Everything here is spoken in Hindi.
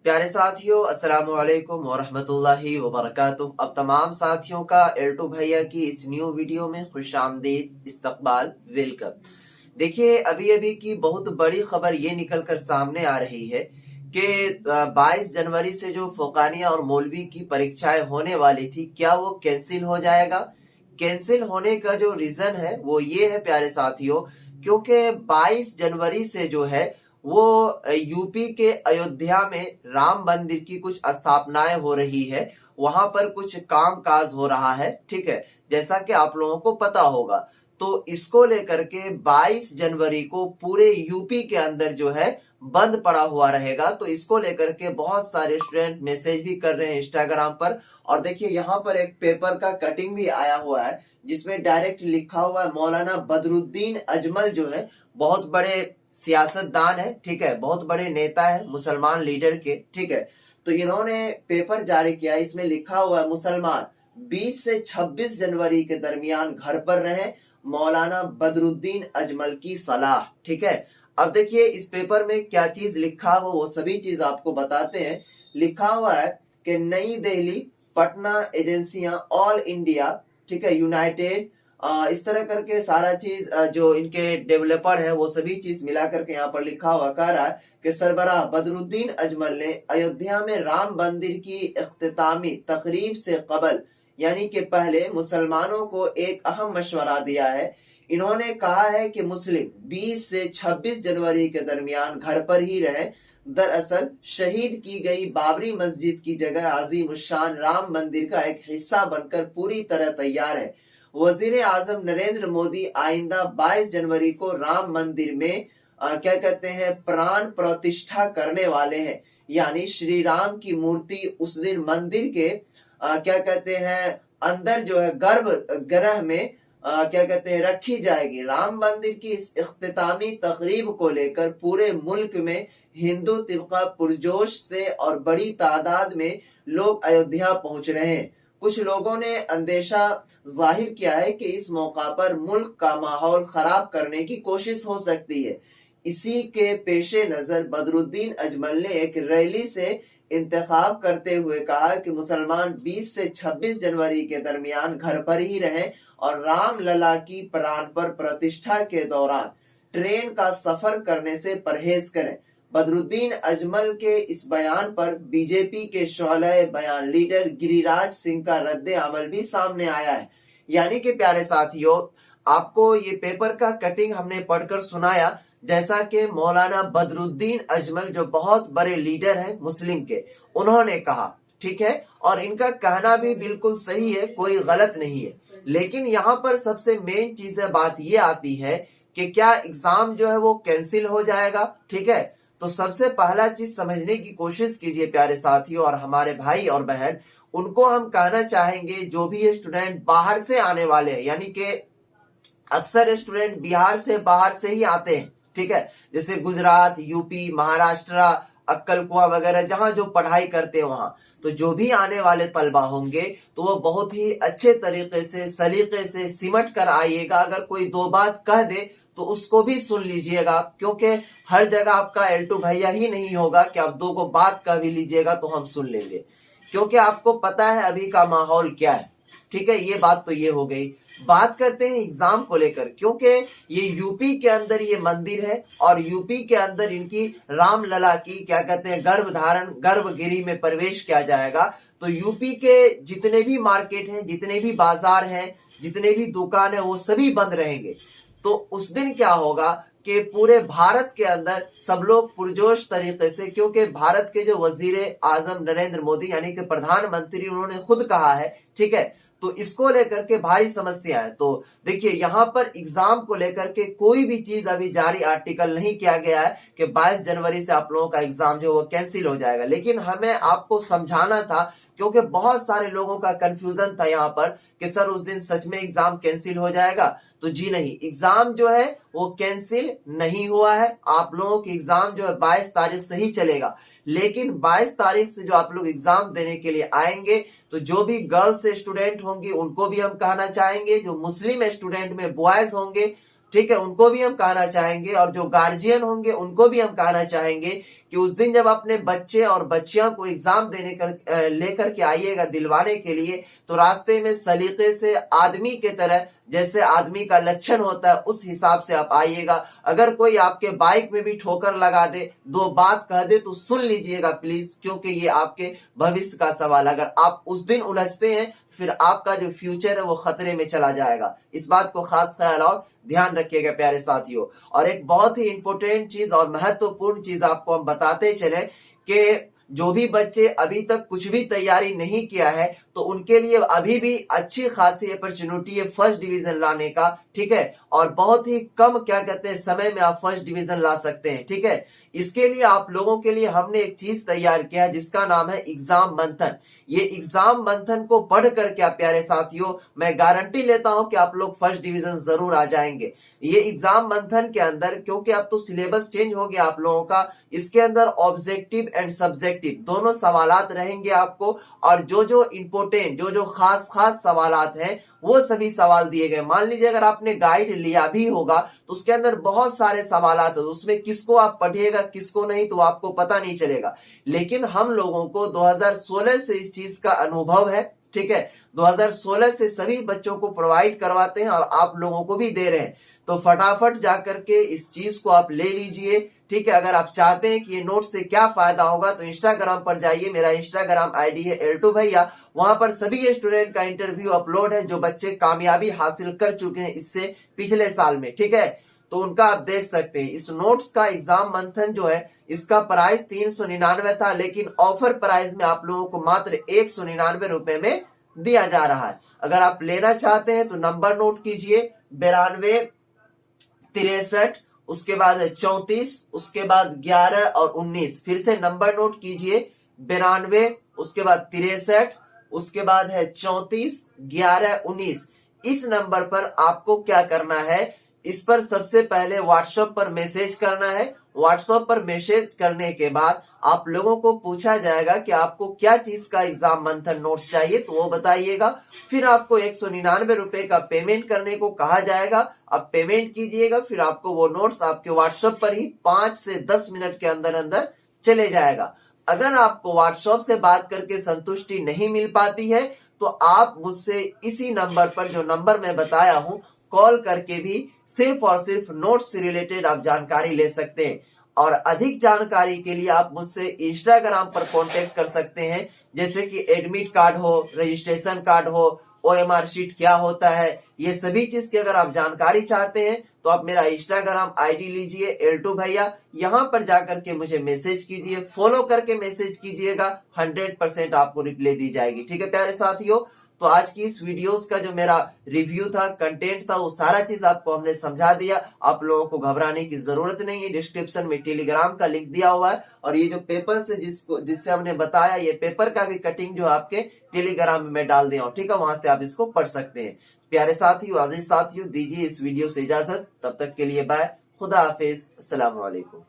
प्यारे साथियों, अस्सलामु अलैकुम वरहमतुल्लाहि वबरकातुह। अब तमाम साथियों का एल्टो भैया की इस न्यू वीडियो में खुशामदीद, इस्तकबाल, वेलकम। देखिए, अभी अभी की बहुत बड़ी खबर ये निकल कर सामने आ रही है कि 22 जनवरी से जो फोकानिया और मौलवी की परीक्षाएं होने वाली थी, क्या वो कैंसिल हो जाएगा। कैंसिल होने का जो रीजन है वो ये है प्यारे साथियों, क्योंकि 22 जनवरी से जो है वो यूपी के अयोध्या में राम मंदिर की कुछ स्थापनाएं हो रही है। वहां पर कुछ काम काज हो रहा है, ठीक है, जैसा कि आप लोगों को पता होगा। तो इसको लेकर के 22 जनवरी को पूरे यूपी के अंदर जो है बंद पड़ा हुआ रहेगा। तो इसको लेकर के बहुत सारे स्टूडेंट मैसेज भी कर रहे हैं इंस्टाग्राम पर। और देखिए, यहाँ पर एक पेपर का कटिंग भी आया हुआ है जिसमें डायरेक्ट लिखा हुआ है, मौलाना बदरुद्दीन अजमल जो है बहुत बड़े सियासतदान है, ठीक है, बहुत बड़े नेता है मुसलमान लीडर के, ठीक है। तो इन्होंने पेपर जारी किया, इसमें लिखा हुआ है, मुसलमान 20 से 26 जनवरी के दरमियान घर पर रहे, मौलाना बदरुद्दीन अजमल की सलाह, ठीक है। अब देखिए इस पेपर में क्या चीज लिखा हुआ, वो सभी चीज आपको बताते हैं। लिखा हुआ है कि नई दिल्ली, पटना एजेंसियां, ऑल इंडिया, ठीक है, यूनाइटेड, इस तरह करके सारा चीज जो इनके डेवलपर है वो सभी चीज मिला करके यहाँ पर लिखा हुआ कह रहा है कि सरबराह बदरुद्दीन अजमल ने अयोध्या में राम मंदिर की इख्तितामी तकरीब से कबल, यानी कि पहले, मुसलमानों को एक अहम मशवरा दिया है। इन्होंने कहा है कि मुस्लिम 20 से 26 जनवरी के दरमियान घर पर ही रहे। दरअसल शहीद की गई बाबरी मस्जिद की जगह अजीम शान राम मंदिर का एक हिस्सा बनकर पूरी तरह तैयार है। वजीर आजम नरेंद्र मोदी आइंदा 22 जनवरी को राम मंदिर में क्या कहते हैं, प्राण प्रतिष्ठा करने वाले हैं। यानी श्री राम की मूर्ति उस दिन मंदिर के क्या कहते हैं, अंदर जो है गर्भगृह में क्या कहते हैं रखी जाएगी। राम मंदिर की इस इख्तितामी तकरीब को लेकर पूरे मुल्क में हिंदू तिबका पुरजोश से और बड़ी तादाद में लोग अयोध्या पहुंच रहे हैं। कुछ लोगों ने अंदेशा जाहिर किया है कि इस मौका पर मुल्क का माहौल खराब करने की कोशिश हो सकती है। इसी के पेशे नजर बदरुद्दीन अजमल ने एक रैली से इंतखाब करते हुए कहा कि मुसलमान 20 से 26 जनवरी के दरमियान घर पर ही रहें और राम लला की प्राण पर प्रतिष्ठा के दौरान ट्रेन का सफर करने से परहेज करें। बदरुद्दीन अजमल के इस बयान पर बीजेपी के शोले बयान लीडर गिरिराज सिंह का रद्द अमल भी सामने आया है। यानी कि प्यारे साथियों, आपको ये पेपर का कटिंग हमने पढ़कर सुनाया, जैसा कि मौलाना बदरुद्दीन अजमल जो बहुत बड़े लीडर हैं मुस्लिम के, उन्होंने कहा, ठीक है, और इनका कहना भी बिल्कुल सही है, कोई गलत नहीं है। लेकिन यहाँ पर सबसे मेन चीज है, बात ये आती है कि क्या एग्जाम जो है वो कैंसिल हो जाएगा, ठीक है। तो सबसे पहला चीज समझने की कोशिश कीजिए प्यारे साथियों, और हमारे भाई और बहन, उनको हम कहना चाहेंगे जो भी स्टूडेंट बाहर से आने वाले हैं, यानी कि अक्सर स्टूडेंट बिहार से बाहर से ही आते हैं, ठीक है, जैसे गुजरात, यूपी, महाराष्ट्र, अक्कलकुआ वगैरह, जहां जो पढ़ाई करते हैं वहां। तो जो भी आने वाले तलबा होंगे तो वो बहुत ही अच्छे तरीके से, सलीके से सिमट कर आइएगा। अगर कोई दो बात कह दे तो उसको भी सुन लीजिएगा, क्योंकि हर जगह आपका एल्टो भैया ही नहीं होगा कि आप दो को बात कह भी लीजिएगा तो हम सुन लेंगे, क्योंकि आपको पता है अभी का माहौल क्या है, ठीक है। ये बात तो ये हो गई। बात करते हैं एग्जाम को लेकर, क्योंकि ये यूपी के अंदर ये मंदिर है और यूपी के अंदर इनकी राम लला की क्या कहते हैं गर्भगिरी में प्रवेश किया जाएगा। तो यूपी के जितने भी मार्केट हैं, जितने भी बाजार हैं, जितने भी दुकान है, वो सभी बंद रहेंगे। तो उस दिन क्या होगा कि पूरे भारत के अंदर सब लोग पुरजोश तरीके से, क्योंकि भारत के जो वजीर आजम नरेंद्र मोदी यानी कि प्रधानमंत्री, उन्होंने खुद कहा है, ठीक है, तो इसको लेकर के भारी समस्या है। तो देखिए, यहाँ पर एग्जाम को लेकर के कोई भी चीज अभी जारी आर्टिकल नहीं किया गया है कि 22 जनवरी से आप लोगों का एग्जाम जो वो कैंसिल हो जाएगा। लेकिन हमें आपको समझाना था, क्योंकि बहुत सारे लोगों का कंफ्यूजन था यहाँ पर कि सर उस दिन सच में एग्जाम कैंसिल हो जाएगा। तो जी नहीं, एग्जाम जो है वो कैंसिल नहीं हुआ है। आप लोगों की एग्जाम जो है 22 तारीख से ही चलेगा। लेकिन 22 तारीख से जो आप लोग एग्जाम देने के लिए आएंगे, तो जो भी गर्ल्स स्टूडेंट होंगी उनको भी हम कहना चाहेंगे, जो मुस्लिम स्टूडेंट में बॉयज होंगे, ठीक है, उनको भी हम कहना चाहेंगे, और जो गार्जियन होंगे उनको भी हम कहना चाहेंगे कि उस दिन जब अपने बच्चे और बच्चियां को एग्जाम लेकर के आइएगा दिलवाने के लिए, तो रास्ते में सलीके से आदमी के तरह, जैसे आदमी का लक्षण होता है उस हिसाब से आप आइएगा। अगर कोई आपके बाइक में भी ठोकर लगा दे, दो बात कह दे, तो सुन लीजिएगा प्लीज, क्योंकि ये आपके भविष्य का सवाल। अगर आप उस दिन उलझते हैं फिर आपका जो फ्यूचर है वो खतरे में चला जाएगा। इस बात को खास ख्याल और ध्यान रखिएगा प्यारे साथियों। और एक बहुत ही इंपॉर्टेंट चीज और महत्वपूर्ण चीज आपको हम बताते चले कि जो भी बच्चे अभी तक कुछ भी तैयारी नहीं किया है, तो उनके लिए अभी भी अच्छी खासी अपॉर्चुनिटी है फर्स्ट डिवीजन लाने का, ठीक है। और बहुत ही कम क्या कहते हैं समय में आप फर्स्ट डिवीजन ला सकते हैं, ठीक है। इसके लिए आप लोगों के लिए हमने एक चीज तैयार किया है जिसका नाम है एग्जाम मंथन। ये एग्जाम मंथन को पढ़ कर क्या प्यारे साथियों, मैं गारंटी लेता हूं कि आप लोग फर्स्ट डिवीजन जरूर आ जाएंगे। ये एग्जाम मंथन के अंदर, क्योंकि अब तो सिलेबस चेंज हो गया आप लोगों का, इसके अंदर ऑब्जेक्टिव एंड सब्जेक्टिव दोनों सवालात रहेंगे आपको। और जो इंपोर्टेंट, जो खास सवालात हैं वो सभी सवाल दिए गए। मान लीजिए अगर आपने गाइड लिया भी होगा तो उसके अंदर बहुत सारे सवालात है, उसमें किसको आप पढ़िएगा किसको नहीं तो आपको पता नहीं चलेगा। लेकिन हम लोगों को 2016 से इस चीज का अनुभव है, ठीक है। 2016 से सभी बच्चों को प्रोवाइड करवाते हैं और आप लोगों को भी दे रहे हैं। तो फटाफट जाकर के इस चीज को आप ले लीजिए, ठीक है। अगर आप चाहते हैं कि ये नोट से क्या फायदा होगा तो इंस्टाग्राम पर जाइए, मेरा इंस्टाग्राम आईडी है L2 भैया। वहां पर सभी स्टूडेंट का इंटरव्यू अपलोड है जो बच्चे कामयाबी हासिल कर चुके हैं इससे पिछले साल में, ठीक है। तो उनका आप देख सकते हैं। इस नोट्स का एग्जाम मंथन जो है इसका प्राइस 399 था, लेकिन ऑफर प्राइस में आप लोगों को मात्र 199 रुपए में दिया जा रहा है। अगर आप लेना चाहते हैं तो नंबर नोट कीजिए 92 63, उसके बाद 34, उसके बाद 11 और 19। फिर से नंबर नोट कीजिए 92, उसके बाद 63, उसके बाद है 34, 11, 19। इस नंबर पर आपको क्या करना है, इस पर सबसे पहले व्हाट्सएप पर मैसेज करना है। व्हाट्सएप पर मैसेज करने के बाद आप लोगों को पूछा जाएगा कि आपको क्या चीज का एग्जाम मंथन नोट्स चाहिए, तो वो बताइएगा। फिर आपको 199 रुपए का पेमेंट करने को कहा जाएगा। आप पेमेंट कीजिएगा, फिर आपको वो नोट्स आपके व्हाट्सएप पर ही 5 से 10 मिनट के अंदर अंदर चले जाएगा। अगर आपको व्हाट्सएप से बात करके संतुष्टि नहीं मिल पाती है तो आप मुझसे इसी नंबर पर, जो नंबर मैं बताया हूं, कॉल करके भी सिर्फ और सिर्फ नोट्स से रिलेटेड आप जानकारी ले सकते हैं। और अधिक जानकारी के लिए आप मुझसे इंस्टाग्राम पर कांटेक्ट कर सकते हैं, जैसे कि एडमिट कार्ड हो, रजिस्ट्रेशन कार्ड हो, OMR शीट क्या होता है, ये सभी चीज की अगर आप जानकारी चाहते हैं तो आप मेरा इंस्टाग्राम आईडी लीजिए L2 भैया, यहाँ पर जाकर के मुझे मैसेज कीजिए, फॉलो करके मैसेज कीजिएगा, 100% आपको रिप्लाई दी जाएगी, ठीक है प्यारे साथियों। तो आज की इस वीडियोस का जो मेरा रिव्यू था, कंटेंट था, वो सारा चीज आपको हमने समझा दिया। आप लोगों को घबराने की जरूरत नहीं है। डिस्क्रिप्शन में टेलीग्राम का लिंक दिया हुआ है, और ये जो पेपर से जिससे हमने बताया, ये पेपर का भी कटिंग जो आपके टेलीग्राम में मैं डाल दिया हूँ, ठीक है। वहां से आप इसको पढ़ सकते हैं। प्यारे साथियों, अजीज साथियों, दीजिए इस वीडियो से इजाजत। तब तक के लिए बाय, खुदा हाफिज, अस्सलाम वालेकुम।